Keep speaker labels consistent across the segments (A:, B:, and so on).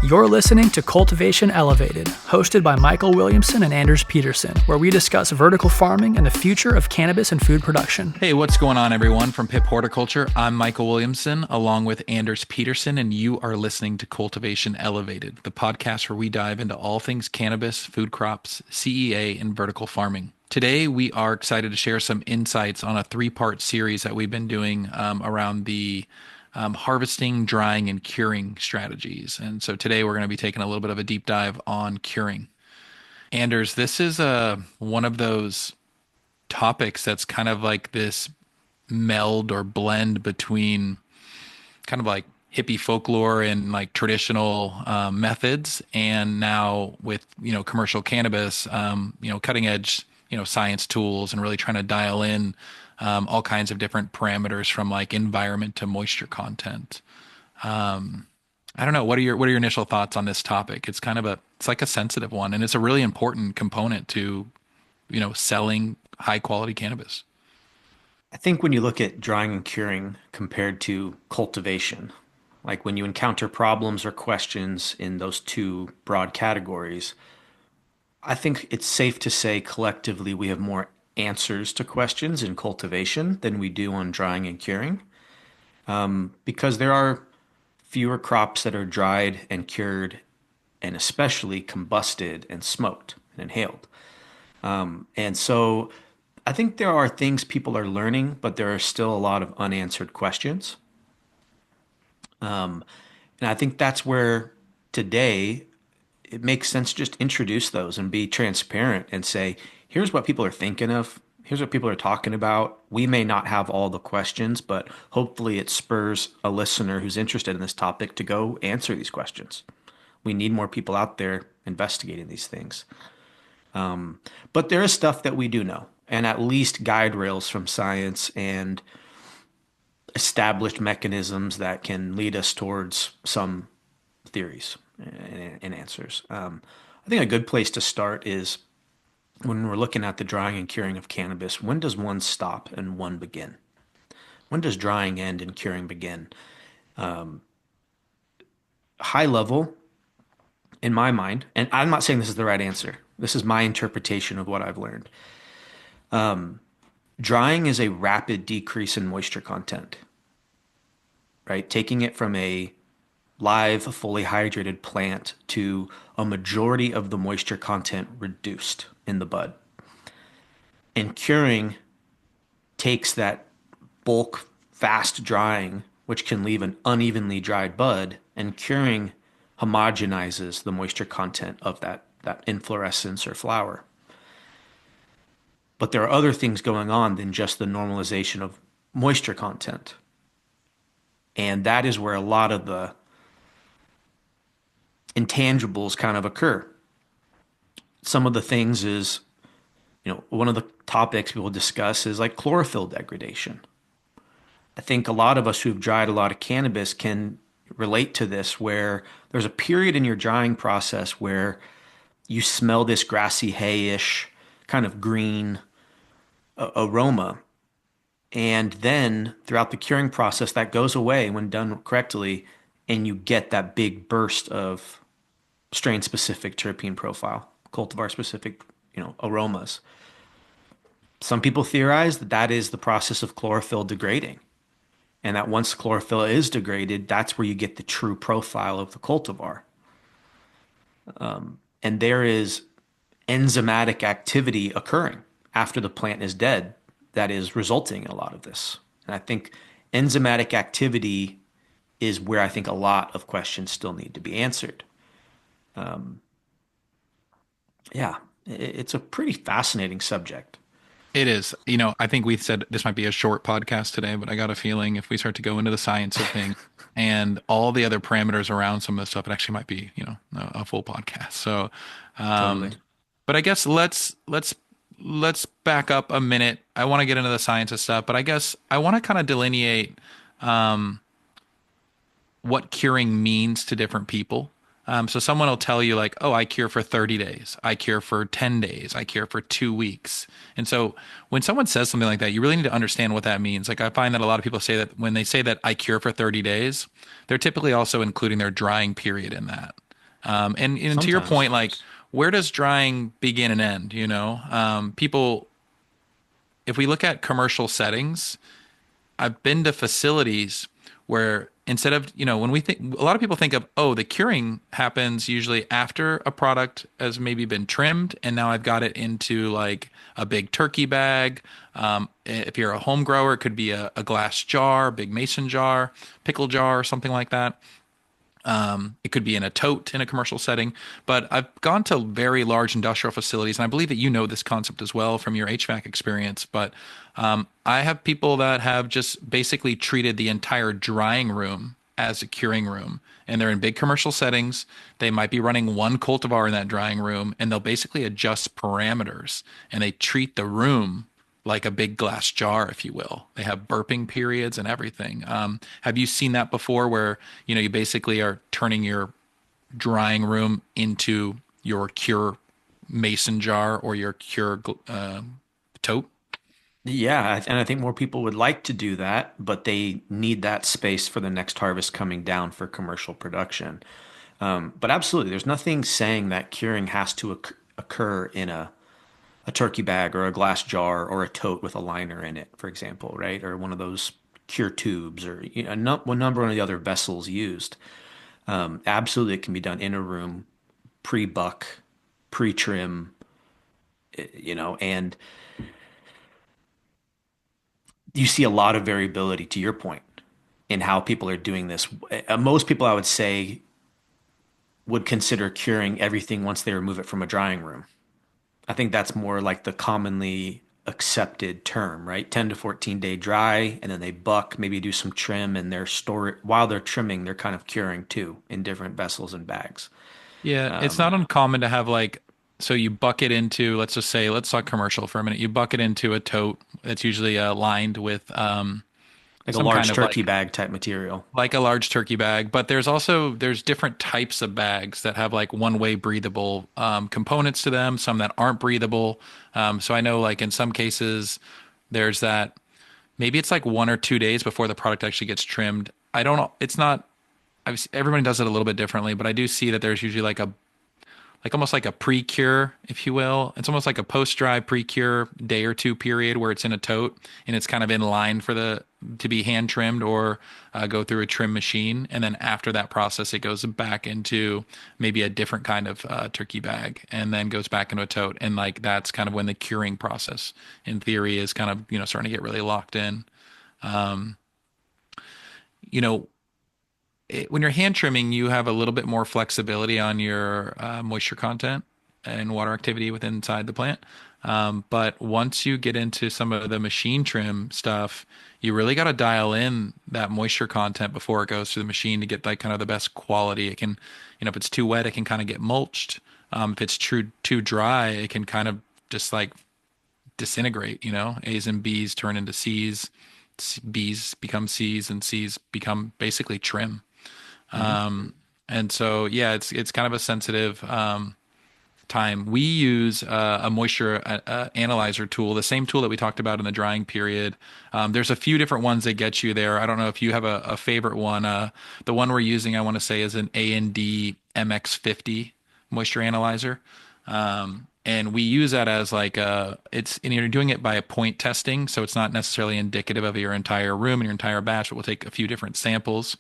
A: You're listening to Cultivation Elevated, hosted by Michael Williamson and Anders Peterson, where we discuss vertical farming and the future of cannabis and food production.
B: Hey, what's going on, everyone? From Pipp Horticulture, I'm Michael Williamson, along with Anders Peterson, and you are listening to Cultivation Elevated, the podcast where we dive into all things cannabis, food crops, CEA, and vertical farming. Today, we are excited to share some insights on a three-part series that we've been doing around the harvesting, drying, and curing strategies. And so today we're going to be taking a little bit of a deep dive on curing. Anders, this is one of those topics that's kind of like this meld or blend between kind of like hippie folklore and like traditional methods, and now with commercial cannabis, cutting edge science tools, and really trying to dial in all kinds of different parameters from like environment to moisture content. I don't know. What are your initial thoughts on this topic? It's like a sensitive one, and it's a really important component to, selling high quality cannabis.
C: I think when you look at drying and curing compared to cultivation, like when you encounter problems or questions in those two broad categories, I think it's safe to say collectively we have more answers to questions in cultivation than we do on drying and curing, because there are fewer crops that are dried and cured, and especially combusted and smoked and inhaled. And so I think there are things people are learning, but there are still a lot of unanswered questions. And I think that's where today it makes sense to just introduce those and be transparent and say, here's what people are thinking of. Here's what people are talking about. We may not have all the questions, but hopefully it spurs a listener who's interested in this topic to go answer these questions. We need more people out there investigating these things. But there is stuff that we do know, and at least guide rails from science and established mechanisms that can lead us towards some theories and answers. I think a good place to start is when we're looking at the drying and curing of cannabis. When does one stop and one begin? When does drying end and curing begin? High level, in my mind, and I'm not saying this is the right answer. This is my interpretation of what I've learned. Drying is a rapid decrease in moisture content, right? Taking it from a live, fully hydrated plant to a majority of the moisture content reduced in the bud. And curing takes that bulk, fast drying, which can leave an unevenly dried bud, and curing homogenizes the moisture content of that inflorescence or flower. But there are other things going on than just the normalization of moisture content. And that is where a lot of the intangibles kind of occur. Some of the things is, one of the topics people discuss is like chlorophyll degradation. I think a lot of us who've dried a lot of cannabis can relate to this, where there's a period in your drying process where you smell this grassy hayish kind of green aroma. And then throughout the curing process, that goes away when done correctly, and you get that big burst of strain-specific terpene profile, cultivar-specific, aromas. Some people theorize that that is the process of chlorophyll degrading, and that once chlorophyll is degraded, that's where you get the true profile of the cultivar. And there is enzymatic activity occurring after the plant is dead that is resulting in a lot of this. And I think enzymatic activity is where I think a lot of questions still need to be answered. It's a pretty fascinating subject.
B: It is. I think we said this might be a short podcast today, but I got a feeling if we start to go into the science of things and all the other parameters around some of this stuff, it actually might be, a full podcast. So,
C: Totally.
B: but I guess let's back up a minute. I want to get into the science of stuff, but I guess I want to kind of delineate what curing means to different people. So someone will tell you like, oh, I cure for 30 days. I cure for 10 days. I cure for 2 weeks. And so when someone says something like that, you really need to understand what that means. Like I find that a lot of people say that when they say that I cure for 30 days, they're typically also including their drying period in that. And to your
C: Sometimes.
B: point, like where does drying begin and end? People, if we look at commercial settings, I've been to facilities where instead of, when we think, a lot of people think of, oh, the curing happens usually after a product has maybe been trimmed, and now I've got it into like a big turkey bag. If you're a home grower, it could be a glass jar, big mason jar, pickle jar, or something like that. It could be in a tote in a commercial setting, but I've gone to very large industrial facilities, and I believe that you know this concept as well from your HVAC experience. But I have people that have just basically treated the entire drying room as a curing room, and they're in big commercial settings. They might be running one cultivar in that drying room, and they'll basically adjust parameters, and they treat the room like a big glass jar, if you will. They have burping periods and everything. Have you seen that before where, you basically are turning your drying room into your cure mason jar or your cure tote?
C: Yeah, and I think more people would like to do that, but they need that space for the next harvest coming down for commercial production. But absolutely, there's nothing saying that curing has to occur in a turkey bag or a glass jar or a tote with a liner in it, for example, right? Or one of those cure tubes or one number of the other vessels used. Absolutely, it can be done in a room, pre-buck, pre-trim, and you see a lot of variability to your point in how people are doing this. Most people, I would say, would consider curing everything once they remove it from a drying room. I think that's more like the commonly accepted term, right? 10 to 14 day dry, and then they buck, maybe do some trim, and they're store while they're trimming, they're kind of curing too in different vessels and bags.
B: Yeah, it's not uncommon to have like, so you bucket into, let's just say, let's talk commercial for a minute. You bucket into a tote that's usually lined with
C: Like a
B: some kind
C: large
B: of
C: turkey bag type material.
B: like a large turkey bag, but there's different types of bags that have like one-way breathable components to them, some that aren't breathable. So I know like in some cases there's that maybe it's like 1 or 2 days before the product actually gets trimmed. I don't know. It's not. Everybody does it a little bit differently, but I do see that there's usually like almost like a pre-cure, if you will. It's almost like a post-dry pre-cure day or two period where it's in a tote and it's kind of in line for the to be hand trimmed or go through a trim machine. And then after that process, it goes back into maybe a different kind of turkey bag and then goes back into a tote. And like that's kind of when the curing process, in theory, is kind of starting to get really locked in. Um, you know, when you're hand trimming, you have a little bit more flexibility on your moisture content and water activity within inside the plant. But once you get into some of the machine trim stuff, you really got to dial in that moisture content before it goes through the machine to get like kind of the best quality. It can, if it's too wet, it can kind of get mulched. If it's too dry, it can kind of just like disintegrate. A's and B's turn into C's, B's become C's, and C's become basically trim.
C: Hmm.
B: And so, yeah, it's kind of a sensitive time. We use a moisture analyzer tool, the same tool that we talked about in the drying period. There's a few different ones that get you there. I don't know if you have a favorite one. The one we're using, I want to say, is an A&D MX50 moisture analyzer. And we use that as like and you're doing it by a point testing, so it's not necessarily indicative of your entire room and your entire batch, but we'll take a few different samples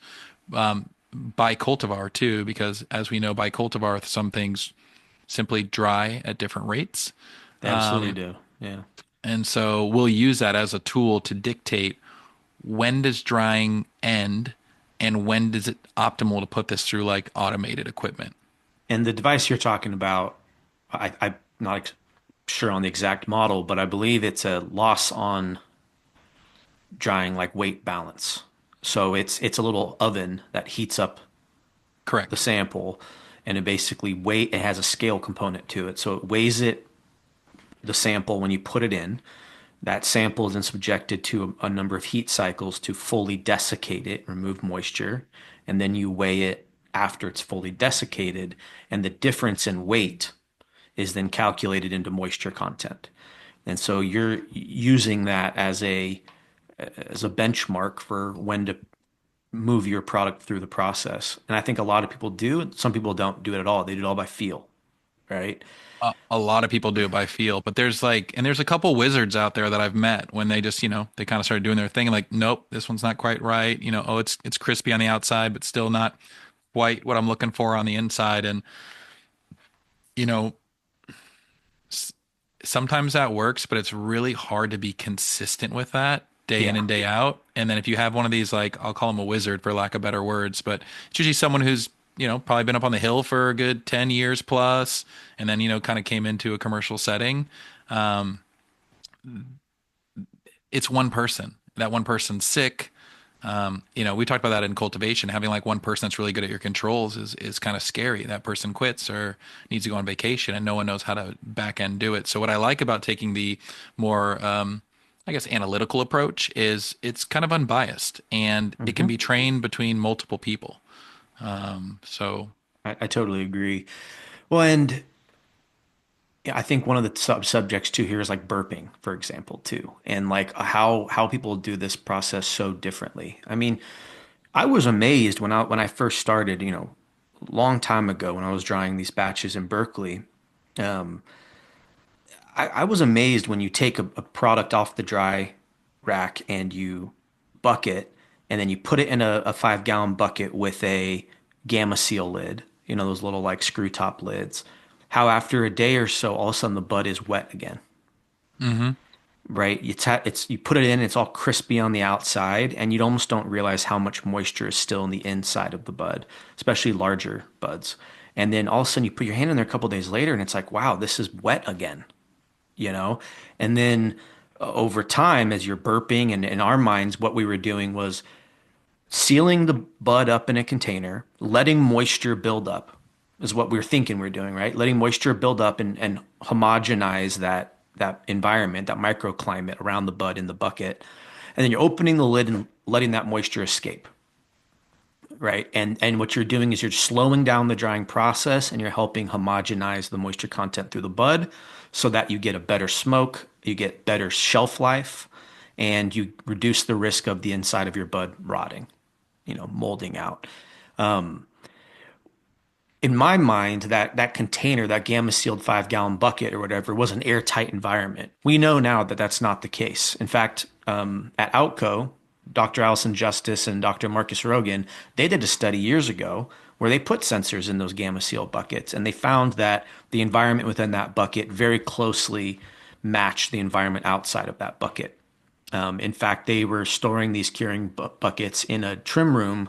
B: by cultivar too, because as we know by cultivar, some things simply dry at different rates.
C: They absolutely do. Yeah.
B: And so we'll use that as a tool to dictate when does drying end and when does it optimal to put this through like automated equipment.
C: And the device you're talking about, I'm not sure on the exact model, but I believe it's a loss on drying like weight balance. So it's a little oven that heats up the
B: Correct.
C: sample and it has a scale component to it. So it weighs the sample when you put it in. That sample is then subjected to a number of heat cycles to fully desiccate it, remove moisture, and then you weigh it after it's fully desiccated, and the difference in weight is then calculated into moisture content. And so you're using that as a benchmark for when to move your product through the process. And I think a lot of people do. Some people don't do it at all. They do it all by feel, right?
B: A lot of people do it by feel, but there's a couple wizards out there that I've met when they just, they kind of started doing their thing and like, nope, this one's not quite right. Oh, it's crispy on the outside, but still not quite what I'm looking for on the inside. And, you know, s- sometimes that works, but it's really hard to be consistent with that day in
C: Yeah.
B: and day out. And then if you have one of these, like, I'll call them a wizard for lack of better words, but it's usually someone who's, probably been up on the hill for a good 10 years plus, and then, kind of came into a commercial setting. Um, it's one person. That one person's sick. We talked about that in cultivation. Having like one person that's really good at your controls is kind of scary. That person quits or needs to go on vacation, and no one knows how to back end do it. So what I like about taking the more, I guess, analytical approach is it's kind of unbiased and it can
C: Hmm.
B: be trained between multiple people. So
C: I totally agree. Well, and yeah, I think one of the subjects too here is like burping, for example, too, and like how people do this process so differently. I mean, I was amazed when I first started, a long time ago when I was drying these batches in Berkeley. Um, I was amazed when you take a product off the dry rack and you bucket, and then you put it in a 5 gallon bucket with a gamma seal lid, those little like screw top lids. How after a day or so, all of a sudden the bud is wet again,
B: mhm.
C: right? It's you put it in, it's all crispy on the outside, and you almost don't realize how much moisture is still in the inside of the bud, especially larger buds. And then all of a sudden you put your hand in there a couple days later, and it's like, wow, this is wet again, you know? And then over time, as you're burping, and in our minds, what we were doing was sealing the bud up in a container, letting moisture build up is what we were thinking we are doing, right? Letting moisture build up and homogenize that environment, that microclimate around the bud in the bucket. And then you're opening the lid and letting that moisture escape, right? And what you're doing is you're slowing down the drying process and you're helping homogenize the moisture content through the bud so that you get a better smoke, you get better shelf life, and you reduce the risk of the inside of your bud rotting, molding out. In my mind, that container, that gamma sealed 5 gallon bucket or whatever, was an airtight environment. We know now that that's not the case. In fact, at Outco, Dr. Allison Justice and Dr. Marcus Rogan, they did a study years ago where they put sensors in those gamma sealed buckets, and they found that the environment within that bucket very closely matched the environment outside of that bucket. In fact, they were storing these curing buckets in a trim room,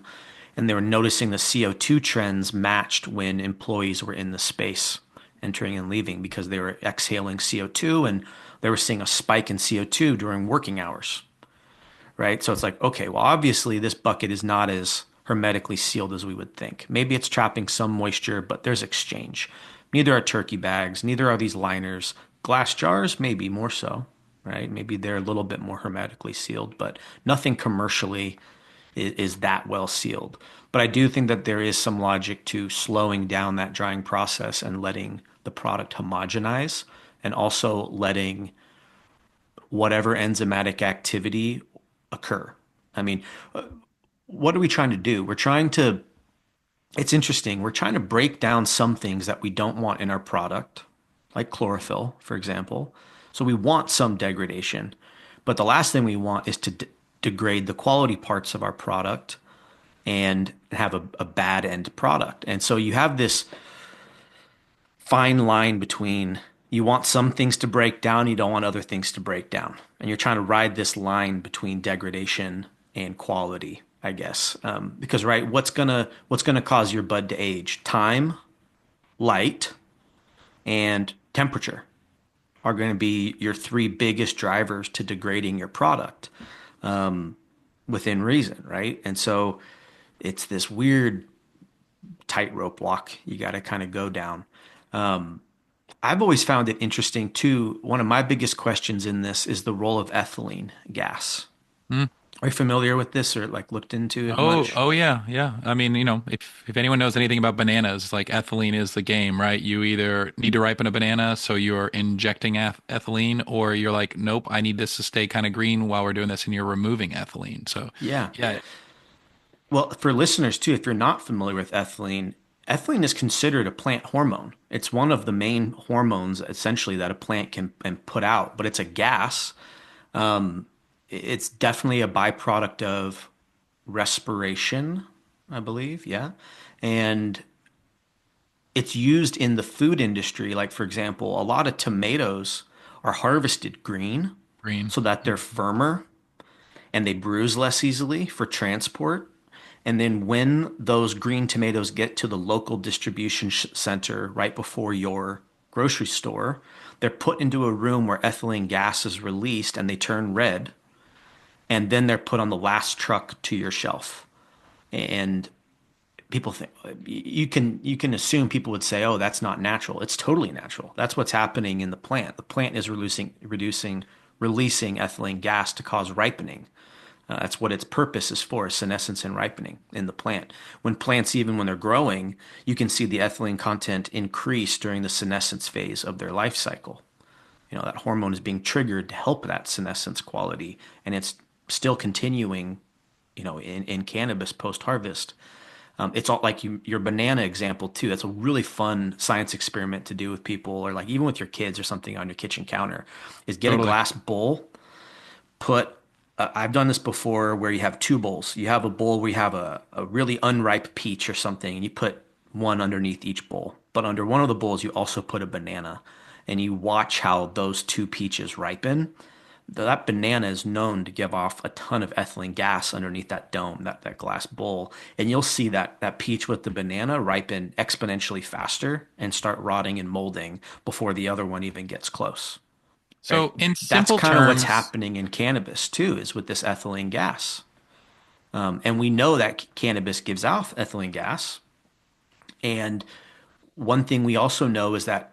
C: and they were noticing the CO2 trends matched when employees were in the space entering and leaving because they were exhaling CO2 and they were seeing a spike in CO2 during working hours, right? So it's like, okay, well, obviously this bucket is not as hermetically sealed as we would think. Maybe it's trapping some moisture, but there's exchange. Neither are turkey bags, neither are these liners. Glass jars, maybe more so, right? Maybe they're a little bit more hermetically sealed, but nothing commercially is that well sealed. But I do think that there is some logic to slowing down that drying process and letting the product homogenize and also letting whatever enzymatic activity occur. I mean, what are we trying to do? It's interesting. We're trying to break down some things that we don't want in our product, like chlorophyll, for example. So we want some degradation, but the last thing we want is to degrade the quality parts of our product and have a bad end product. And so you have this fine line between you want some things to break down, you don't want other things to break down. And you're trying to ride this line between degradation and quality, I guess. Because right, what's gonna cause your bud to age? Time, light, and temperature are going to be your three biggest drivers to degrading your product within reason, right? And so it's this weird tightrope walk you got to kind of go down. I've always found it interesting too. One of my biggest questions in this is the role of ethylene gas.
B: Mm.
C: Are you familiar with this or like looked into it
B: Oh,
C: much?
B: oh yeah, yeah. I mean, if anyone knows anything about bananas, like ethylene is the game, right? You either need to ripen a banana, so you're injecting ethylene, or you're like, nope, I need this to stay kind of green while we're doing this, and you're removing ethylene. So,
C: Yeah.
B: yeah,
C: Well, for listeners too, if you're not familiar with ethylene, ethylene is considered a plant hormone. It's one of the main hormones essentially that a plant can put out, but it's a gas. It's definitely a byproduct of respiration, I believe. Yeah. And it's used in the food industry. Like, for example, a lot of tomatoes are harvested green
B: Green.
C: so that they're firmer and they bruise less easily for transport. And then when those green tomatoes get to the local distribution center right before your grocery store, they're put into a room where ethylene gas is released and they turn red. And then they're put on the last truck to your shelf. And people think you can assume people would say, "Oh, that's not natural." It's totally natural. That's what's happening in the plant. The plant is releasing ethylene gas to cause ripening. That's what its purpose is for, senescence and ripening in the plant. When plants, even when they're growing, you can see the ethylene content increase during the senescence phase of their life cycle. That hormone is being triggered to help that senescence quality, and it's still continuing, in cannabis post-harvest. It's all like your banana example too. That's a really fun science experiment to do with people, or like even with your kids or something on your kitchen counter, is get a
B: Totally.
C: glass bowl, put I've done this before where you have two bowls. You have a bowl where you have a really unripe peach or something, and you put one underneath each bowl. But under one of the bowls, you also put a banana, and you watch how those two peaches ripen. That banana is known to give off a ton of ethylene gas underneath that dome, that glass bowl. And you'll see that peach with the banana ripen exponentially faster and start rotting and molding before the other one even gets close. Right.
B: So, in
C: That's
B: simple
C: kind of what's
B: terms,
C: happening in cannabis too, is with this ethylene gas. And we know that cannabis gives off ethylene gas. And one thing we also know is that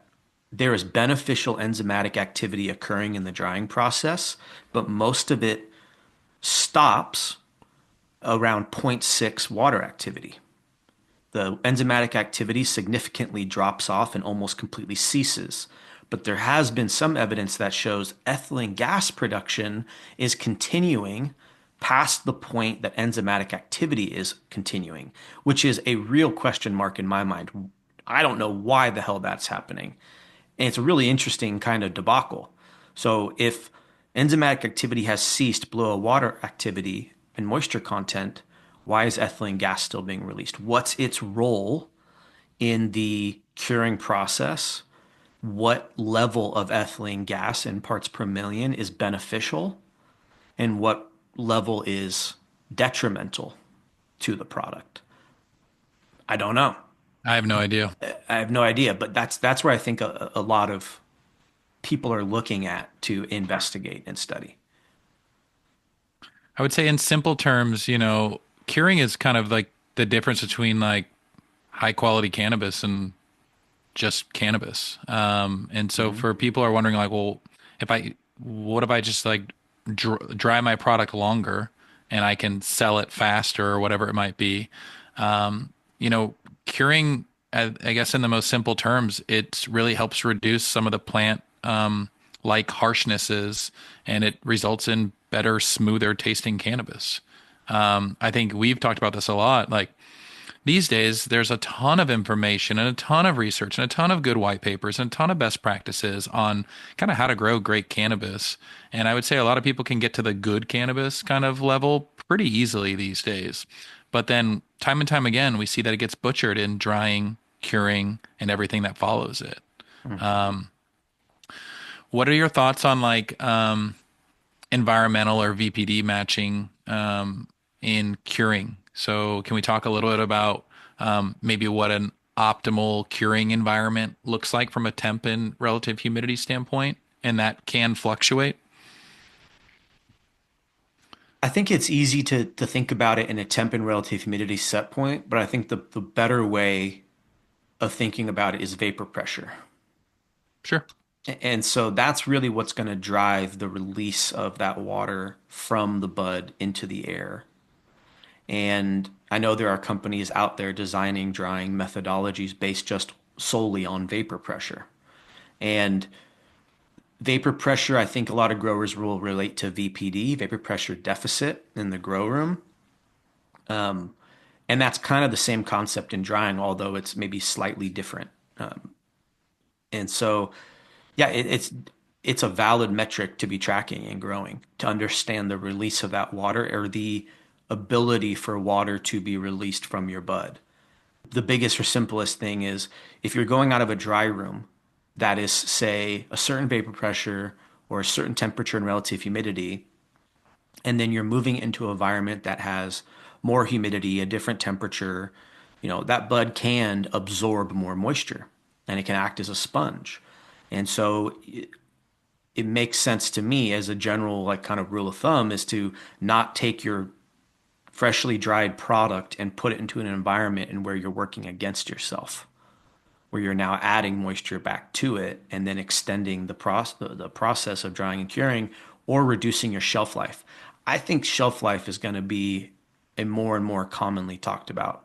C: there is beneficial enzymatic activity occurring in the drying process, but most of it stops around zero point 0.6 water activity. The enzymatic activity significantly drops off and almost completely ceases. But there has been some evidence that shows ethylene gas production is continuing past the point that enzymatic activity is continuing, which is a real question mark in my mind. I don't know why the hell that's happening. And it's a really interesting kind of debacle. So if enzymatic activity has ceased below water activity and moisture content, why is ethylene gas still being released? What's its role in the curing process? What level of ethylene gas in parts per million is beneficial and what level is detrimental to the product? I don't know.
B: I have no idea.
C: I have no idea, but that's where I think a lot of people are looking at to investigate and study.
B: I would say, in simple terms, curing is kind of like the difference between like high quality cannabis and just cannabis. And so
C: Mhm.
B: for people who are wondering, like, well, what if I just like dry my product longer and I can sell it faster or whatever it might be? Um, Curing, I guess in the most simple terms, it really helps reduce some of the plant like harshnesses, and it results in better, smoother tasting cannabis. I think we've talked about this a lot. Like, these days, there's a ton of information and a ton of research and a ton of good white papers and a ton of best practices on kind of how to grow great cannabis. And I would say a lot of people can get to the good cannabis kind of level pretty easily these days. But then time and time again, we see that it gets butchered in drying, curing, and everything that follows it. What are your thoughts on like environmental or VPD matching in curing? So, can we talk a little bit about maybe what an optimal curing environment looks like from a temp and relative humidity standpoint? And that can fluctuate.
C: I think it's easy to think about it in a temp and relative humidity set point, but I think the better way of thinking about it is vapor pressure.
B: Sure.
C: And so that's really what's going to drive the release of that water from the bud into the air. And I know there are companies out there designing drying methodologies based just solely on vapor pressure. And vapor pressure, I think a lot of growers will relate to VPD, vapor pressure deficit in the grow room. And that's kind of the same concept in drying, although it's maybe slightly different. And so, yeah, it's a valid metric to be tracking and growing to understand the release of that water or the ability for water to be released from your bud. The biggest or simplest thing is if you're going out of a dry room that is, say, a certain vapor pressure or a certain temperature and relative humidity, and then you're moving into an environment that has more humidity, a different temperature, that bud can absorb more moisture and it can act as a sponge. And so it makes sense to me as a general like kind of rule of thumb is to not take your freshly dried product and put it into an environment and where you're working against yourself, where you're now adding moisture back to it and then extending the process of drying and curing or reducing your shelf life. I think shelf life is going to be a more and more commonly talked about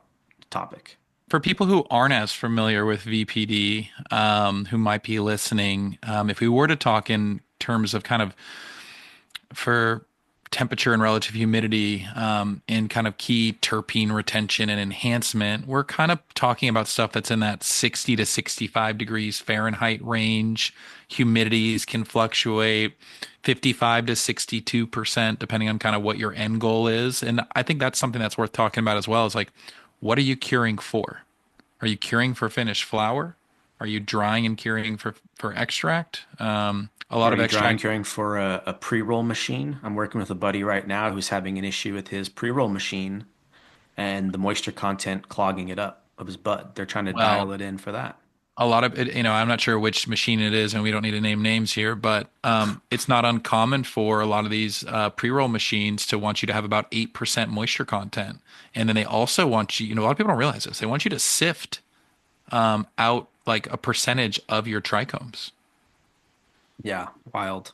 C: topic.
B: For people who aren't as familiar with VPD, who might be listening, if we were to talk in terms of kind of for temperature and relative humidity, and kind of key terpene retention and enhancement, we're kind of talking about stuff that's in that 60 to 65 degrees Fahrenheit range. Humidities can fluctuate 55 to 62%, depending on kind of what your end goal is. And I think that's something that's worth talking about as well, is like, what are you curing for? Are you curing for finished flower? Are you drying and curing for extract? A lot
C: Are
B: of
C: you drying
B: extract.
C: curing for a pre-roll machine? I'm working with a buddy right now who's having an issue with his pre-roll machine and the moisture content clogging it up of his bud. They're trying to
B: Well,
C: dial it in for that.
B: a lot of it, I'm not sure which machine it is, and we don't need to name names here, but it's not uncommon for a lot of these pre-roll machines to want you to have about 8% moisture content. And then they also want you, a lot of people don't realize this, they want you to sift out like a percentage of your trichomes.
C: Yeah, wild.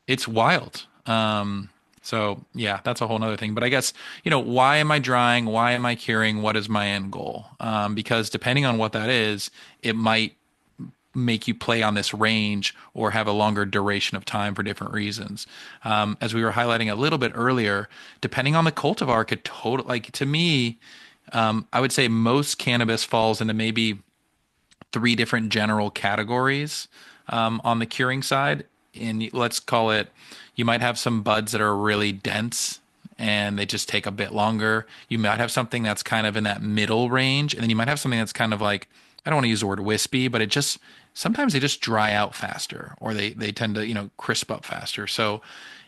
B: It's wild. So yeah, that's a whole nother thing. But I guess, why am I drying? Why am I curing? What is my end goal? Because depending on what that is, it might make you play on this range or have a longer duration of time for different reasons. As we were highlighting a little bit earlier, depending on the cultivar, could total like to me, I would say most cannabis falls into maybe three different general categories on the curing side. And let's call it, you might have some buds that are really dense and they just take a bit longer. You might have something that's kind of in that middle range. And then you might have something that's kind of like, I don't want to use the word wispy, but it just, sometimes they just dry out faster or they tend to, crisp up faster. So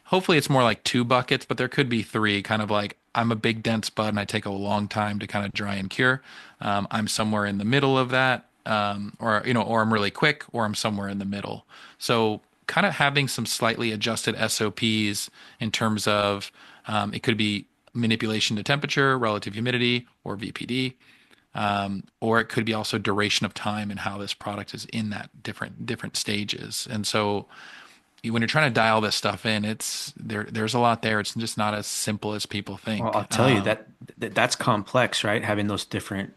B: hopefully it's more like two buckets, but there could be three, kind of like I'm a big dense bud and I take a long time to kind of dry and cure. I'm somewhere in the middle of that, or I'm really quick, or I'm somewhere in the middle. So kind of having some slightly adjusted SOPs in terms of it could be manipulation to temperature, relative humidity, or VPD, or it could be also duration of time and how this product is in that different stages. And so when you're trying to dial this stuff in, there's a lot there. It's just not as simple as people
C: Well,
B: think.
C: I'll tell you that's complex, right? Having those different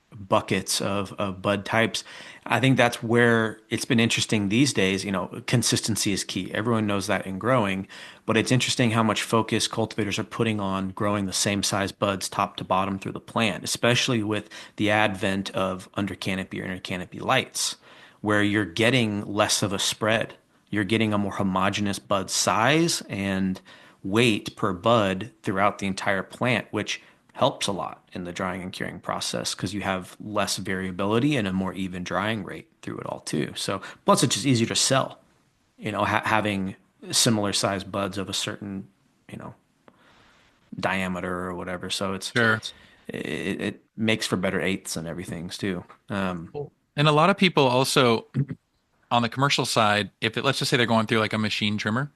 C: buckets of bud types. I think that's where it's been interesting these days. Consistency is key. Everyone knows that in growing, but it's interesting how much focus cultivators are putting on growing the same size buds top to bottom through the plant, especially with the advent of under canopy or inner canopy lights, where you're getting less of a spread. You're getting a more homogeneous bud size and weight per bud throughout the entire plant, which helps a lot in the drying and curing process because you have less variability and a more even drying rate through it all too. So plus it's just easier to sell, having similar sized buds of a certain, you know, diameter or whatever. So
B: Sure.
C: it makes for better eighths and everything's too.
B: Cool. And a lot of people also on the commercial side, let's just say they're going through like a machine trimmer,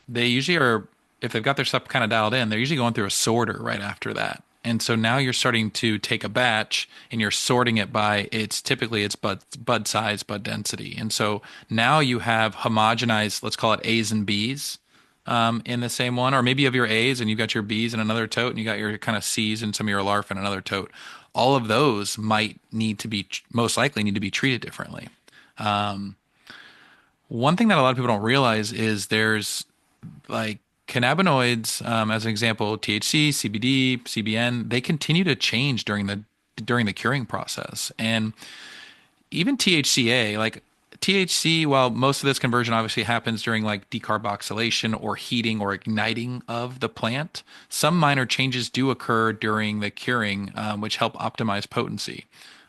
B: they usually are, if they've got their stuff kind of dialed in, they're usually going through a sorter right after that. And so now you're starting to take a batch and you're sorting it by its bud size, bud density. And so now you have homogenized, let's call it A's and B's in the same one, or maybe you have your A's and you've got your B's in another tote and you got your kind of C's and some of your LARF in another tote. All of those might need to be, most likely need to be treated differently. One thing that a lot of people don't realize is there's like cannabinoids, as an example, THC, CBD, CBN, they continue to change during the curing process. And even THCA, like THC, while most of this conversion obviously happens during like decarboxylation or heating or igniting of the plant, some minor changes do occur during the curing, which help optimize potency.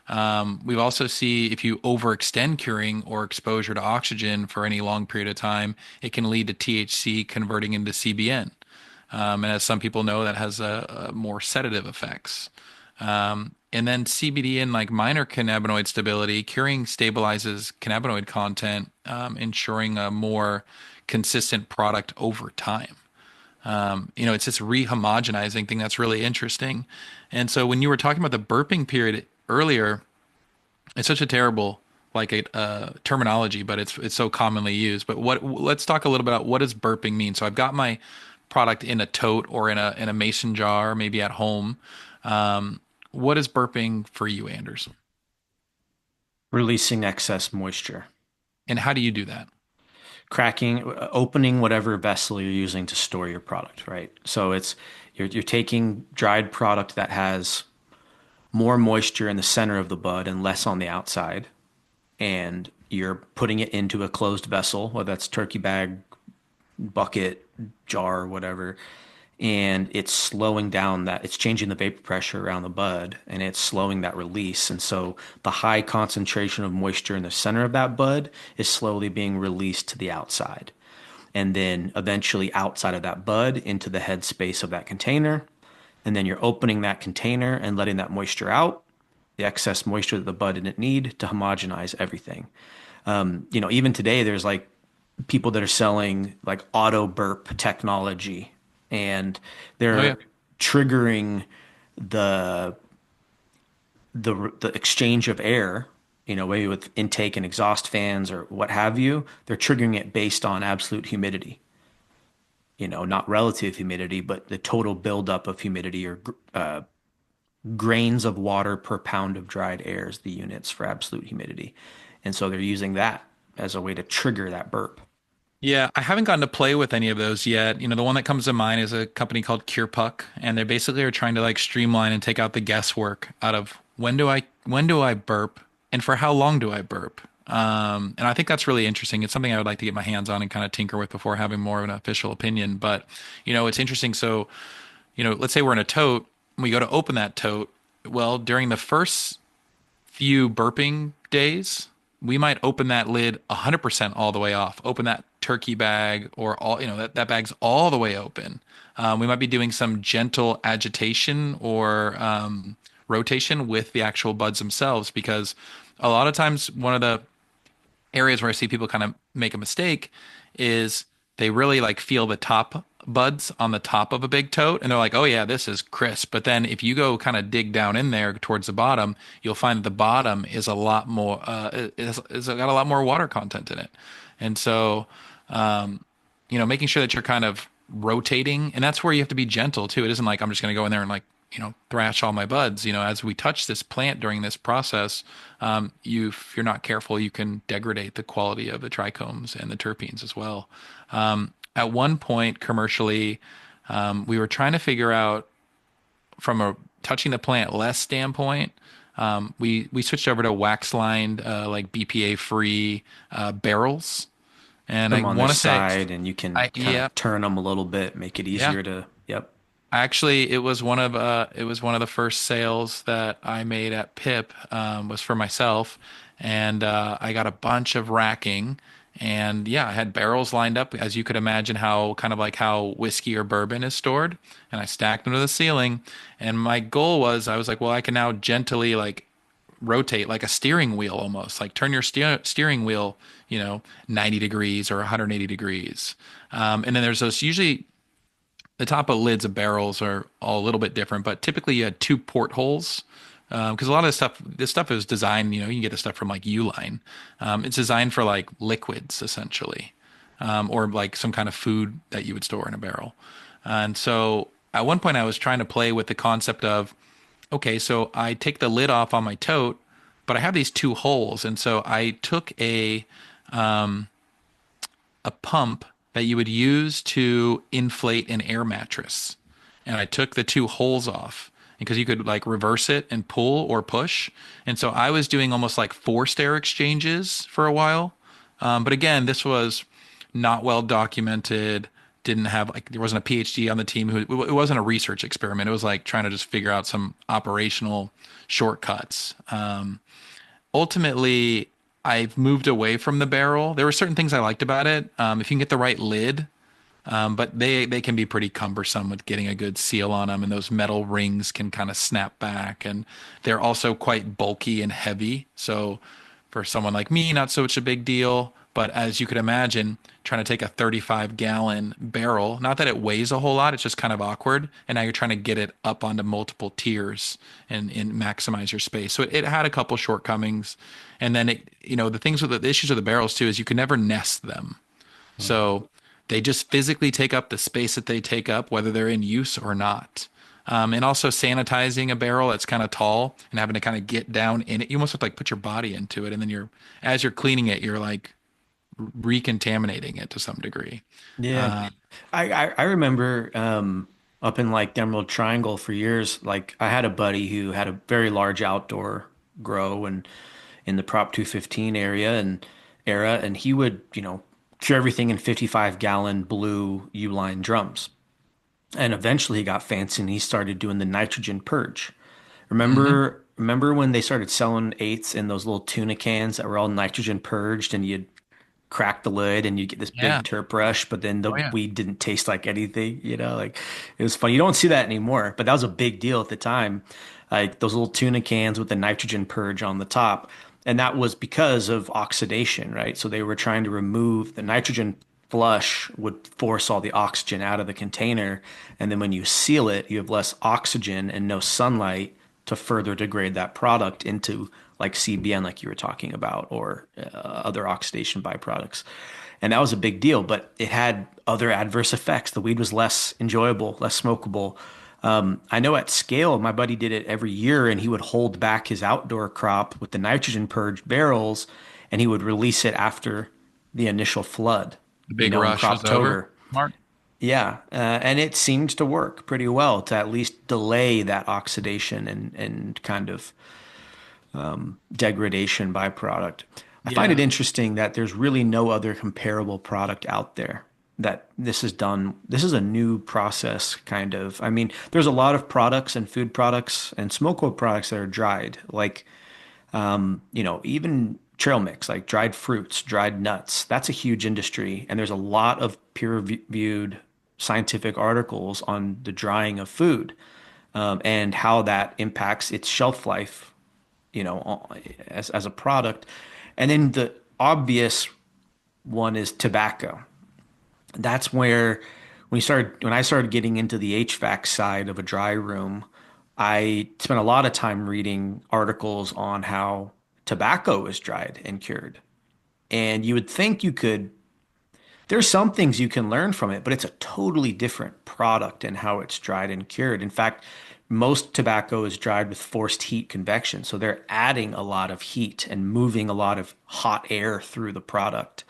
B: We also see if you overextend curing or exposure to oxygen for any long period of time, it can lead to THC converting into CBN. And as some people know, that has a more sedative effects. And then CBD and like minor cannabinoid stability, curing stabilizes cannabinoid content, ensuring a more consistent product over time. It's this rehomogenizing thing that's really interesting. And so when you were talking about the burping period earlier, it's such a terrible like a terminology, but it's so commonly used. But let's talk a little bit about what does burping mean. So I've got my product in a tote or in a mason jar, maybe at home. What is burping for you, Anders?
C: Releasing excess moisture,
B: And how do you do that?
C: cracking, opening whatever vessel you're using to store your product, right? So you're taking dried product that has more moisture in the center of the bud and less on the outside, and you're putting it into a closed vessel, whether that's turkey bag, bucket, jar, whatever, and it's slowing down that, it's changing the vapor pressure around the bud and it's slowing that release. And so the high concentration of moisture in the center of that bud is slowly being released to the outside. And then eventually outside of that bud into the head space of that container. And then you're opening that container and letting that moisture out, the excess moisture that the bud didn't need to homogenize everything. Even today, there's like people that are selling like auto burp technology, and
B: Oh yeah.
C: they're triggering the the exchange of air, maybe with intake and exhaust fans or what have you. They're triggering it based on absolute humidity, not relative humidity, but the total buildup of humidity or grains of water per pound of dried air is the units for absolute humidity. And so they're using that as a way to trigger that burp.
B: Yeah, I haven't gotten to play with any of those yet. The one that comes to mind is a company called CurePuck, and they basically are trying to like streamline and take out the guesswork out of when do I burp and for how long do I burp. And I think that's really interesting. It's something I would like to get my hands on and kind of tinker with before having more of an official opinion. But it's interesting. So, let's say we're in a tote, we go to open that tote. Well, during the first few burping days, we might open that lid 100% all the way off, open that turkey bag or all, that bag's all the way open. We might be doing some gentle agitation or rotation with the actual buds themselves, because a lot of times one of the areas where I see people kind of make a mistake is they really like feel the top buds on the top of a big tote and they're like, oh yeah, this is crisp. But then if you go kind of dig down in there towards the bottom, you'll find that the bottom is a lot more, is got a lot more water content in it. And so, making sure that you're kind of rotating, and that's where you have to be gentle too. It isn't like I'm just going to go in there and like, thrash all my buds. As we touch this plant during this process, if you're not careful, you can degrade the quality of the trichomes and the terpenes as well. At one point commercially, we were trying to figure out from a touching the plant less standpoint. We switched over to wax lined, like BPA free barrels. And
C: Put
B: I
C: them on their
B: want to say,
C: side and you can kind
B: yeah,
C: of turn them a little bit, make it
B: yeah.
C: easier to, yep.
B: Actually, it was one of the first sales that I made at Pipp, was for myself, and I got a bunch of racking, and yeah, I had barrels lined up as you could imagine how kind of like how whiskey or bourbon is stored, and I stacked them to the ceiling, and my goal was I was like, well, I can now gently like rotate like a steering wheel almost like turn your steering wheel 90 degrees or 180 degrees, and then there's those usually the top of lids of barrels are all a little bit different, but typically you had two portholes. Because a lot of this stuff is designed, you can get this stuff from like Uline. It's designed for like liquids essentially, or like some kind of food that you would store in a barrel. And so at one point I was trying to play with the concept of, okay, so I take the lid off on my tote, but I have these two holes. And so I took a pump that you would use to inflate an air mattress. And I took the two holes off because you could like reverse it and pull or push. And so I was doing almost like forced air exchanges for a while. But again, this was not well documented. Didn't have like there wasn't a PhD on the team who it wasn't a research experiment. It was like trying to just figure out some operational shortcuts. Ultimately, I've moved away from the barrel. There were certain things I liked about it. If you can get the right lid, but they can be pretty cumbersome with getting a good seal on them, and those metal rings can kind of snap back, and they're also quite bulky and heavy. So for someone like me, not so much a big deal. But as you could imagine, trying to take a 35-gallon barrel, not that it weighs a whole lot, it's just kind of awkward. And now you're trying to get it up onto multiple tiers and maximize your space. So it had a couple shortcomings. And then the things with the issues with the barrels too is you can never nest them. So they just physically take up the space that they take up, whether they're in use or not. And also sanitizing a barrel that's kind of tall and having to kind of get down in it. You almost have to like put your body into it. And then as you're cleaning it, you're like recontaminating it to some degree.
C: Yeah. I remember up in like the Emerald Triangle for years, like I had a buddy who had a very large outdoor grow and in the Prop 215 era, and he would, cure everything in 55-gallon blue U-line drums. And eventually he got fancy and he started doing the nitrogen purge.
B: Hmm.
C: Remember when they started selling eighths in those little tuna cans that were all nitrogen purged and you'd crack the lid and you get this
B: Yeah.
C: big terp rush, but then the
B: Oh yeah.
C: weed didn't taste like anything, like it was funny. You don't see that anymore, but that was a big deal at the time. Like those little tuna cans with the nitrogen purge on the top. And that was because of oxidation, right? So they were trying to remove the nitrogen flush would force all the oxygen out of the container. And then when you seal it, you have less oxygen and no sunlight to further degrade that product into like CBN, like you were talking about, or other oxidation byproducts. And that was a big deal, but it had other adverse effects. The weed was less enjoyable, less smokable. I know at scale, my buddy did it every year, and he would hold back his outdoor crop with the nitrogen purged barrels, and he would release it after the initial flood,
B: The big
C: in
B: rush was over,
C: Croptober.
B: Mark.
C: Yeah, and it seemed to work pretty well to at least delay that oxidation and kind of degradation byproduct. I find it
B: Yeah.
C: interesting that there's really no other comparable product out there that this is done. This is a new process, kind of. I mean, there's a lot of products and food products and smokable products that are dried, like, even trail mix, like dried fruits, dried nuts. That's a huge industry. And there's a lot of peer-reviewed scientific articles on the drying of food, and how that impacts its shelf life, as a product. And then the obvious one is tobacco. That's where when I started getting into the HVAC side of a dry room, I spent a lot of time reading articles on how tobacco is dried and cured. And you would think there's some things you can learn from it, but it's a totally different product in how it's dried and cured. In fact, most tobacco is dried with forced heat convection. So they're adding a lot of heat and moving a lot of hot air through the product,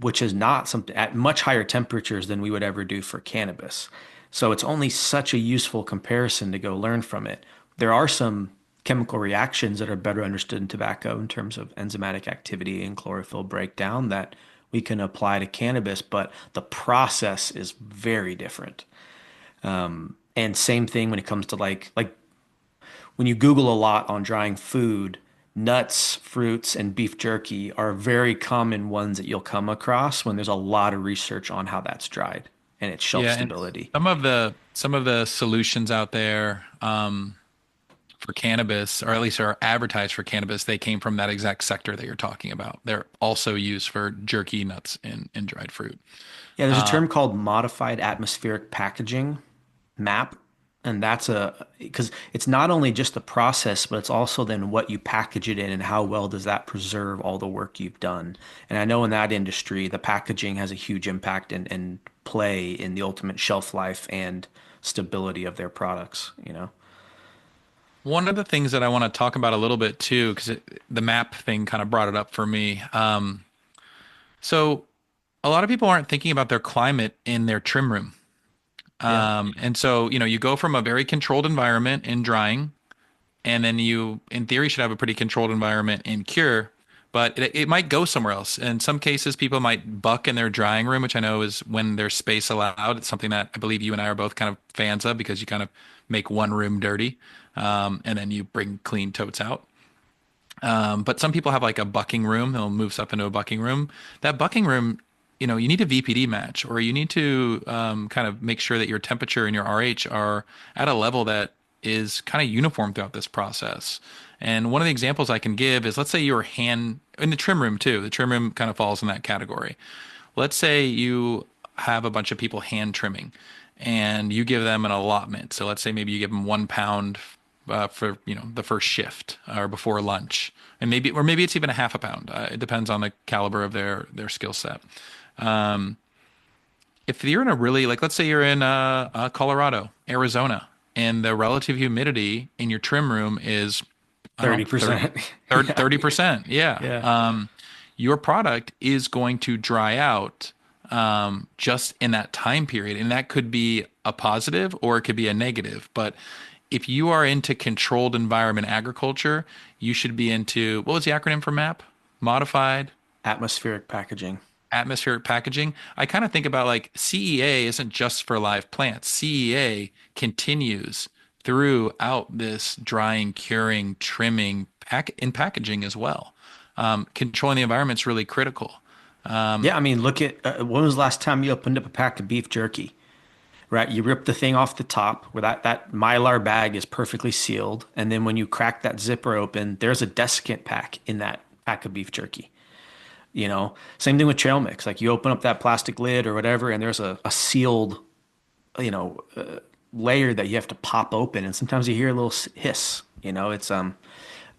C: which is not something at much higher temperatures than we would ever do for cannabis. So it's only such a useful comparison to go learn from it. There are some chemical reactions that are better understood in tobacco in terms of enzymatic activity and chlorophyll breakdown that we can apply to cannabis, but the process is very different. And same thing when it comes to like when you Google a lot on drying food, nuts, fruits, and beef jerky are very common ones that you'll come across when there's a lot of research on how that's dried and its shelf
B: Yeah, and
C: stability.
B: some of the solutions out there for cannabis, or at least are advertised for cannabis, they came from that exact sector that you're talking about. They're also used for jerky, nuts, and dried fruit.
C: Yeah, there's a term called modified atmospheric packaging, MAP, and that's because it's not only just the process, but it's also then what you package it in and how well does that preserve all the work you've done. And I know in that industry, the packaging has a huge impact and play in the ultimate shelf life and stability of their products.
B: One of the things that I want to talk about a little bit too, because the map thing kind of brought it up for me. So a lot of people aren't thinking about their climate in their trim room.
C: Yeah.
B: And so, you go from a very controlled environment in drying, and then you, in theory, should have a pretty controlled environment in cure, but it might go somewhere else. In some cases, people might buck in their drying room, which I know is when there's space allowed. It's something that I believe you and I are both kind of fans of because you kind of make one room dirty, and then you bring clean totes out. But some people have like a bucking room. They'll move stuff into a bucking room. That bucking room, you need a VPD match, or you need to kind of make sure that your temperature and your RH are at a level that is kind of uniform throughout this process. And one of the examples I can give is, let's say you're hand in the trim room too. The trim room kind of falls in that category. Let's say you have a bunch of people hand trimming and you give them an allotment. So let's say maybe you give them 1 pound for the first shift or before lunch, and maybe it's even a half a pound. It depends on the caliber of their skill set. Um, if you're in a really, like, let's say you're in Colorado, Arizona, and the relative humidity in your trim room is, I don't know,
C: 30%.
B: 30,
C: Yeah.
B: 30%. Yeah.
C: Yeah.
B: Your product is going to dry out just in that time period. And that could be a positive or it could be a negative. But if you are into controlled environment agriculture, you should be into, what was the acronym for MAP? Modified
C: Atmospheric packaging.
B: atmospheric packaging. I kind of think about like CEA isn't just for live plants. CEA continues throughout this drying, curing, trimming, in packaging as well. Controlling the environment is really critical.
C: Yeah, I mean, look at when was the last time you opened up a pack of beef jerky? Right, you rip the thing off the top where that Mylar bag is perfectly sealed, and then when you crack that zipper open, there's a desiccant pack in that pack of beef jerky. Same thing with trail mix. Like you open up that plastic lid or whatever, and there's a sealed, you know, layer that you have to pop open, and sometimes you hear a little hiss.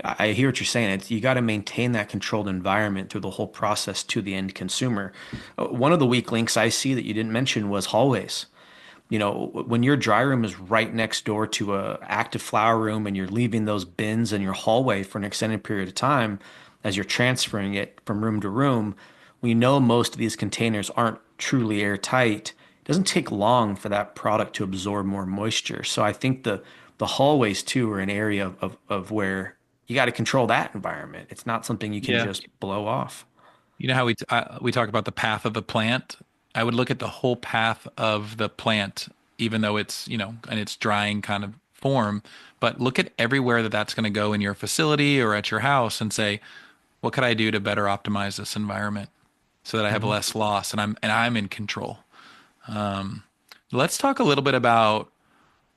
C: I hear what you're saying. You got to maintain that controlled environment through the whole process to the end consumer. One of the weak links I see that you didn't mention was hallways. When your dry room is right next door to a active flower room and you're leaving those bins in your hallway for an extended period of time as you're transferring it from room to room, we know most of these containers aren't truly airtight. It doesn't take long for that product to absorb more moisture. So I think the hallways too are an area of where you got to control that environment. It's not something you can
B: Yeah.
C: just blow off.
B: You know how we talk about the path of the plant? I would look at the whole path of the plant, even though it's, in its drying kind of form, but look at everywhere that that's going to go in your facility or at your house and say, what could I do to better optimize this environment so that I have
C: Mhm.
B: less loss and I'm in control. Let's talk a little bit about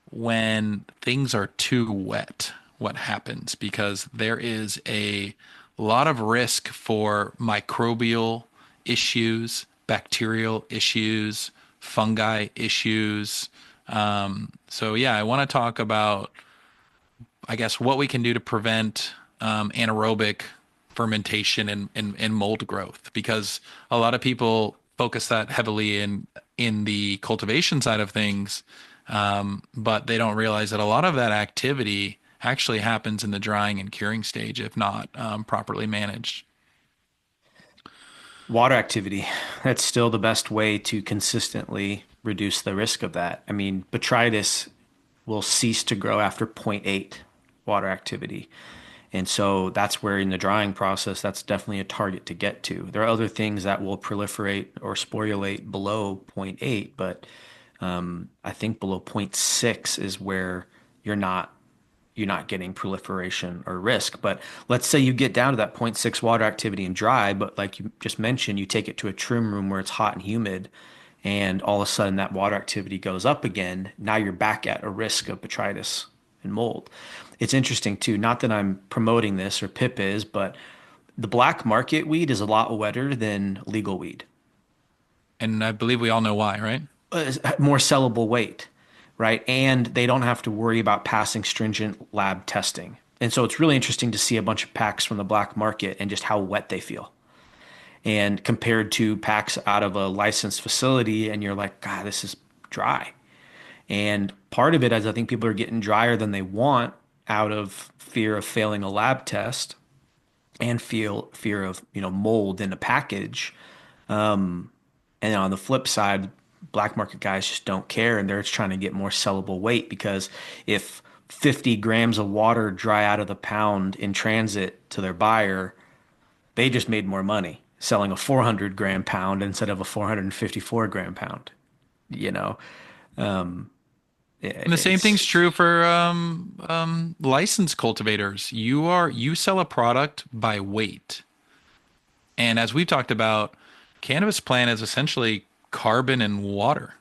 B: when things are too wet, what happens, because there is a lot of risk for microbial issues, bacterial issues, fungi issues. So yeah, I want to talk about, I guess, what we can do to prevent anaerobic fermentation and mold growth, because a lot of people focus that heavily in the cultivation side of things, but they don't realize that a lot of that activity actually happens in the drying and curing stage if not properly managed.
C: Water activity. That's still the best way to consistently reduce the risk of that. I mean, botrytis will cease to grow after zero point 0.8 water activity. And so that's where in the drying process, that's definitely a target to get to. There are other things that will proliferate or sporulate below zero point 0.8, but I think below zero point 0.6 is where you're not you're not getting proliferation or risk. But let's say you get down to that zero point 0.6 water activity and dry, but like you just mentioned, you take it to a trim room where it's hot and humid, and all of a sudden that water activity goes up again. Now you're back at a risk of botrytis and mold. It's interesting too, not that I'm promoting this or Pipp is, but the black market weed is a lot wetter than legal weed.
B: And I believe we all know why, right?
C: More sellable weight, right? And they don't have to worry about passing stringent lab testing. And so it's really interesting to see a bunch of packs from the black market and just how wet they feel. And compared to packs out of a licensed facility, and you're like, God, this is dry. And part of it is I think people are getting drier than they want out of fear of failing a lab test and fear of mold in a package. And on the flip side, black market guys just don't care and they're just trying to get more sellable weight because if 50 grams of water dry out of the pound in transit to their buyer, they just made more money selling a 400-gram pound instead of a 454-gram pound. You know,
B: And the same thing's
C: it's
B: true for licensed cultivators. You sell a product by weight. And as we've talked about, cannabis plant is essentially carbon and water.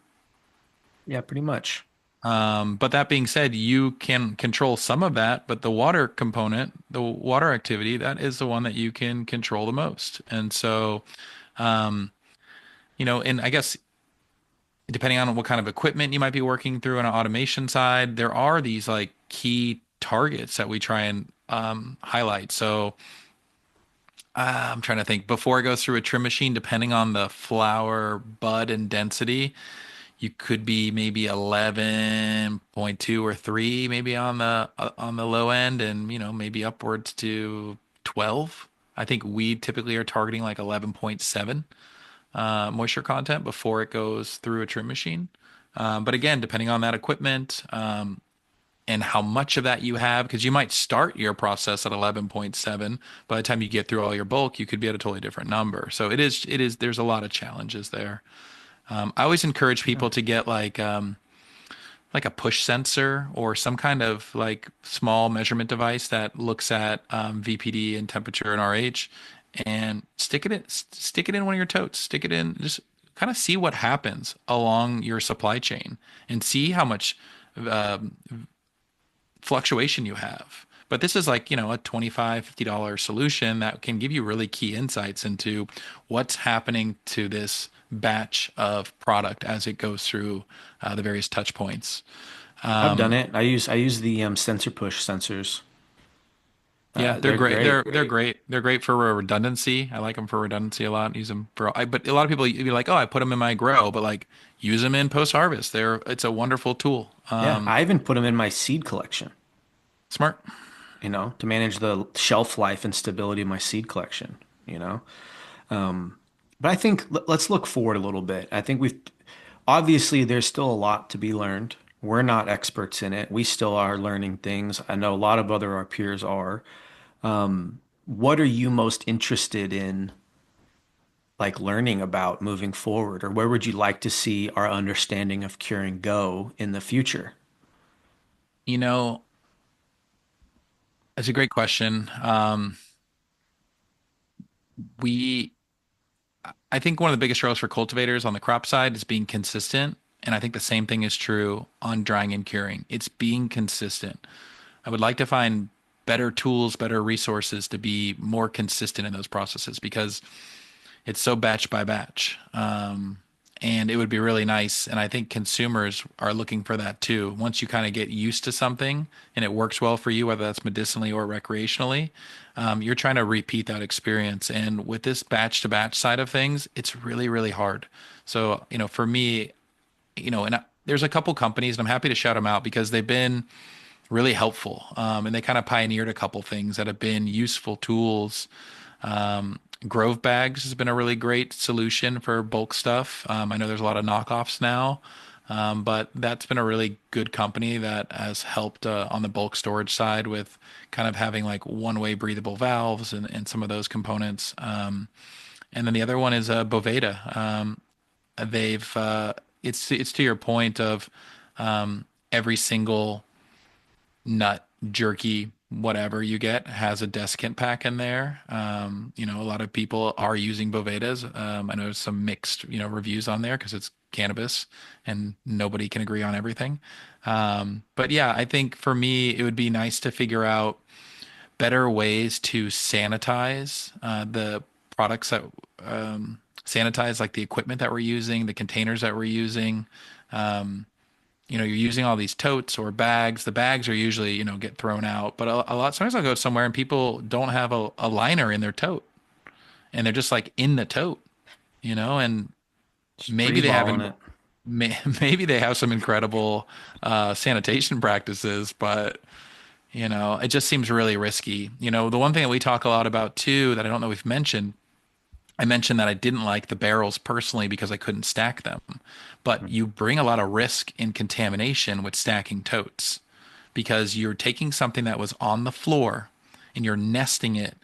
C: yeah, pretty much.
B: But that being said, you can control some of that, but the water component, the water activity, that is the one that you can control the most. And so, um, and I guess depending on what kind of equipment you might be working through on an automation side, there are these like key targets that we try and highlight. So I'm trying to think before it goes through a trim machine, depending on the flower bud and density, you could be maybe 11.2 or 3 maybe on the low end and maybe upwards to 12. I think we typically are targeting like 11.7 moisture content before it goes through a trim machine. But again, depending on that equipment, and how much of that you have, because you might start your process at 11.7. By the time you get through all your bulk, you could be at a totally different number. So there's a lot of challenges there. I always encourage people to get like a push sensor or some kind of like small measurement device that looks at VPD and temperature and RH, and stick it in one of your totes. Stick it in, just kind of see what happens along your supply chain and see how much um, fluctuation you have. But this is like, a $25, $50 solution that can give you really key insights into what's happening to this batch of product as it goes through the various touch points.
C: I've done
B: Um,
C: it. I use the sensor push sensors.
B: yeah, they're
C: They're
B: great.
C: great.
B: They're great. They're great for redundancy. I like them for redundancy a lot. Use them but a lot of people you'd be like, oh, I put them in my grow, but like use them in post harvest. It's a wonderful tool.
C: Yeah, I even put them in my seed collection,
B: Smart.
C: to manage the shelf life and stability of my seed collection, you know. But I think let's look forward a little bit. I think we've obviously there's still a lot to be learned. We're not experts in it. We still are learning things. I know a lot of other our peers are. What are you most interested in, like learning about moving forward, or where would you like to see our understanding of curing go in the future?
B: You know, it's a great question. We I think one of the biggest struggles for cultivators on the crop side is being consistent. And I think the same thing is true on drying and curing. It's being consistent. I would like to find better tools, better resources to be more consistent in those processes because it's so batch by batch. And it would be really nice. And I think consumers are looking for that too. Once you kind of get used to something and it works well for you, whether that's medicinally or recreationally, you're trying to repeat that experience. And with this batch to batch side of things, it's really, really hard. So, for me, there's a couple companies, and I'm happy to shout them out because they've been really helpful. And they kind of pioneered a couple things that have been useful tools. Grove bags has been a really great solution for bulk stuff. I know there's a lot of knockoffs now, but that's been a really good company that has helped on the bulk storage side with kind of having like one-way breathable valves and some of those components. And then the other one is Boveda. They've it's to your point of every single nut, jerky, whatever you get has a desiccant pack in there. A lot of people are using Bovedas. I know some mixed, reviews on there because it's cannabis and nobody can agree on everything. But yeah, I think for me, it would be nice to figure out better ways to sanitize the products that sanitize like the equipment that we're using, the containers that we're using. Um, you're using all these totes or bags. The bags are usually, get thrown out. But a lot, sometimes I'll go somewhere and people don't have a liner in their tote and they're just like in the tote, and
C: Just
B: maybe
C: freeze
B: they
C: balling
B: haven't,
C: it.
B: maybe they have some incredible sanitation practices, but it just seems really risky. The one thing that we talk a lot about too, that I don't know we've mentioned I mentioned that I didn't like the barrels personally because I couldn't stack them. But you bring a lot of risk in contamination with stacking totes because you're taking something that was on the floor and you're nesting it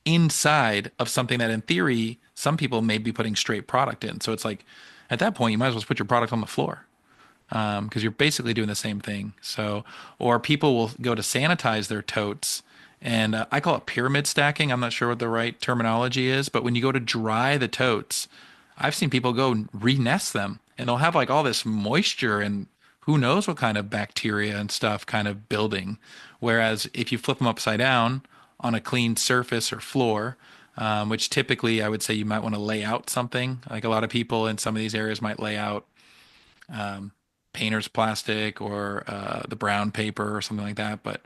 B: inside of something that in theory some people may be putting straight product in. So it's like at that point you might as well just put your product on the floor because you're basically doing the same thing. So, or people will go to sanitize their totes, and I call it pyramid stacking. I'm not sure what the right terminology is, but when you go to dry the totes, I've seen people go and re-nest them, and they'll have like all this moisture and who knows what kind of bacteria and stuff kind of building. Whereas if you flip them upside down on a clean surface or floor, which typically I would say you might want to lay out something. Like a lot of people in some of these areas might lay out painter's plastic or the brown paper or something like that, but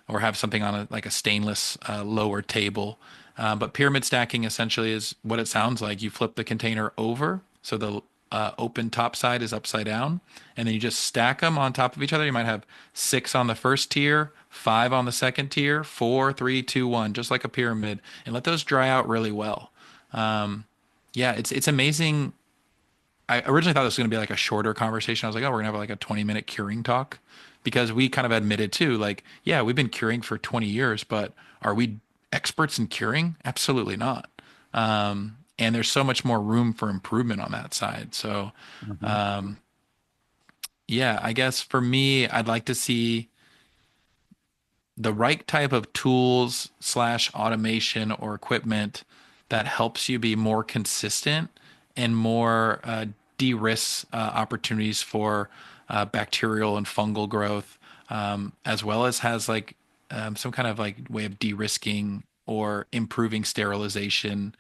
B: or have something on a like a stainless lower table. But pyramid stacking essentially is what it sounds like. You flip the container over, so the open top side is upside down, and then you just stack them on top of each other. You might have six on the first tier, five on the second tier, four, three, two, one, just like a pyramid, and let those dry out really well. Yeah, it's amazing. I originally thought this was going to be like a shorter conversation. I was like, oh, we're going to have like a 20-minute curing talk because we kind of admitted too, like, yeah, we've been curing for 20 years, but are we experts in curing? Absolutely not. And there's so much more room for improvement on that side. So,
C: Mhm.
B: um, yeah, I guess for me, I'd like to see the right type of tools slash automation or equipment that helps you be more consistent and more de-risk opportunities for bacterial and fungal growth, as well as has like some kind of like way of de-risking or improving sterilization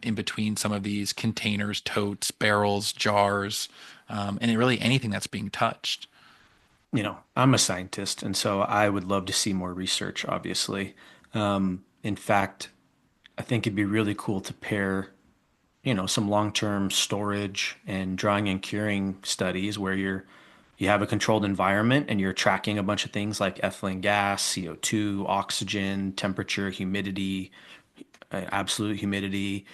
B: in between some of these containers, totes, barrels, jars, and really anything that's being touched.
C: I'm a scientist, and so I would love to see more research, obviously. In fact, I think it'd be really cool to pair, some long-term storage and drying and curing studies where you have a controlled environment and you're tracking a bunch of things like ethylene gas, CO2, oxygen, temperature, humidity, absolute humidity,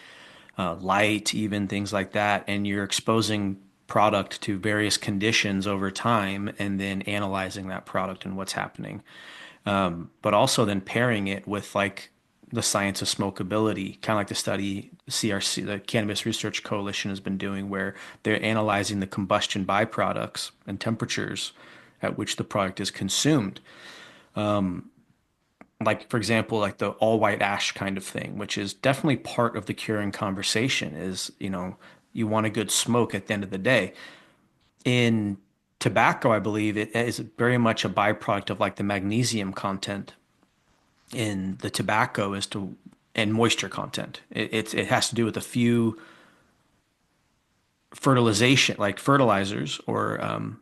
C: light, even things like that, and you're exposing product to various conditions over time and then analyzing that product and what's happening. But also then pairing it with like the science of smokability, kind of like the study CRC, the Cannabis Research Coalition has been doing, where they're analyzing the combustion byproducts and temperatures at which the product is consumed. Like, for example, like the all white ash kind of thing, which is definitely part of the curing conversation is, you want a good smoke at the end of the day. In tobacco, I believe it is very much a byproduct of like the magnesium content in the tobacco is to and moisture content. It has to do with a few fertilization like fertilizers or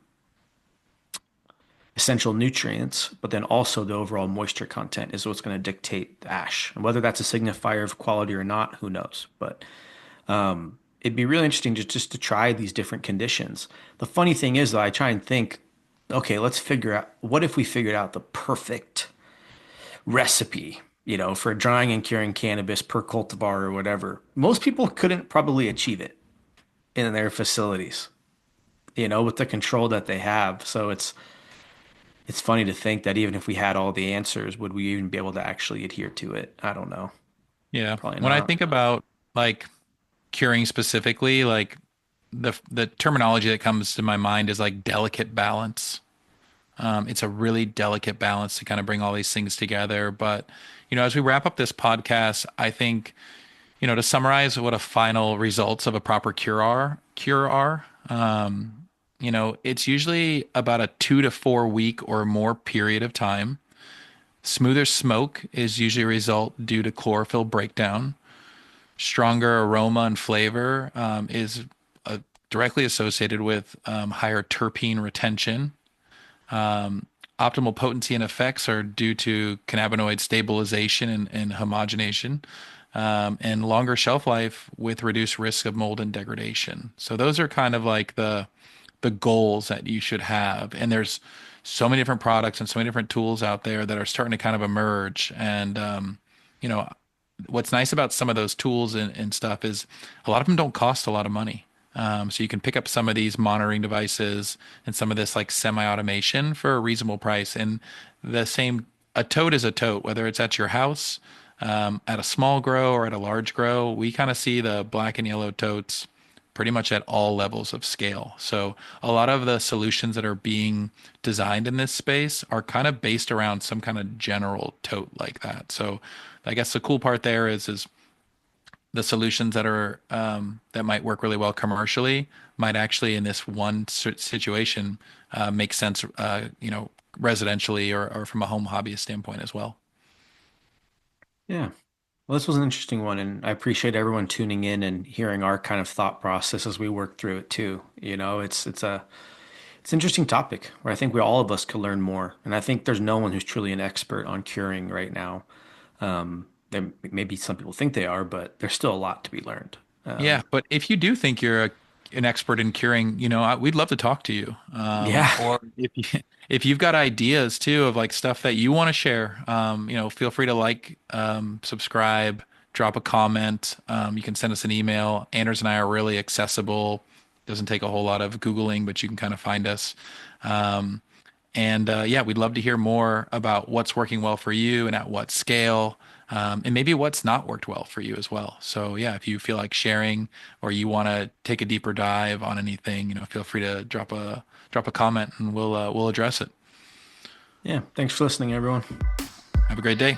C: essential nutrients, but then also the overall moisture content is what's going to dictate the ash. And whether that's a signifier of quality or not, who knows? But it'd be really interesting just to try these different conditions. The funny thing is, though, I try and think, okay, let's figure out what if we figured out the perfect recipe, for drying and curing cannabis per cultivar or whatever. Most people couldn't probably achieve it in their facilities, with the control that they have. So it's funny to think that even if we had all the answers, would we even be able to actually adhere to it? I don't know.
B: Yeah.
C: Probably
B: When I
C: not.
B: think about like curing specifically, like the terminology that comes to my mind is like delicate balance. It's a really delicate balance to kind of bring all these things together. But, as we wrap up this podcast, I think, to summarize what a final results of a proper cure are, it's usually about a 2 to 4 week or more period of time. Smoother smoke is usually a result due to chlorophyll breakdown. Stronger aroma and flavor is directly associated with higher terpene retention. Optimal potency and effects are due to cannabinoid stabilization and homogenation, and longer shelf life with reduced risk of mold and degradation. So those are kind of like the goals that you should have. And there's so many different products and so many different tools out there that are starting to kind of emerge. And you know, what's nice about some of those tools and stuff is a lot of them don't cost a lot of money. So you can pick up some of these monitoring devices and some of this like semi-automation for a reasonable price. And the same, a tote is a tote, whether it's at your house, at a small grow or at a large grow. We kind of see the black and yellow totes pretty much at all levels of scale. So a lot of the solutions that are being designed in this space are kind of based around some kind of general tote like that. So I guess the cool part there is the solutions that are that might work really well commercially might actually in this one situation make sense, residentially or from a home hobbyist standpoint as well.
C: Yeah. Well, this was an interesting one, and I appreciate everyone tuning in and hearing our kind of thought process as we work through it too. It's an interesting topic where I think we all of us could learn more, and I think there's no one who's truly an expert on curing right now. There maybe some people think they are, but there's still a lot to be learned.
B: Yeah, but if you do think you're an expert in curing, we'd love to talk to you.
C: Yeah.
B: Or if you've got ideas too of like stuff that you want to share, feel free to like, subscribe, drop a comment. You can send us an email. Anders and I are really accessible. Doesn't take a whole lot of Googling, but you can kind of find us. And yeah, we'd love to hear more about what's working well for you and at what scale, and maybe what's not worked well for you as well. So yeah, if you feel like sharing or you want to take a deeper dive on anything, feel free to drop a comment and we'll address it.
C: Yeah. Thanks for listening, everyone.
B: Have a great day.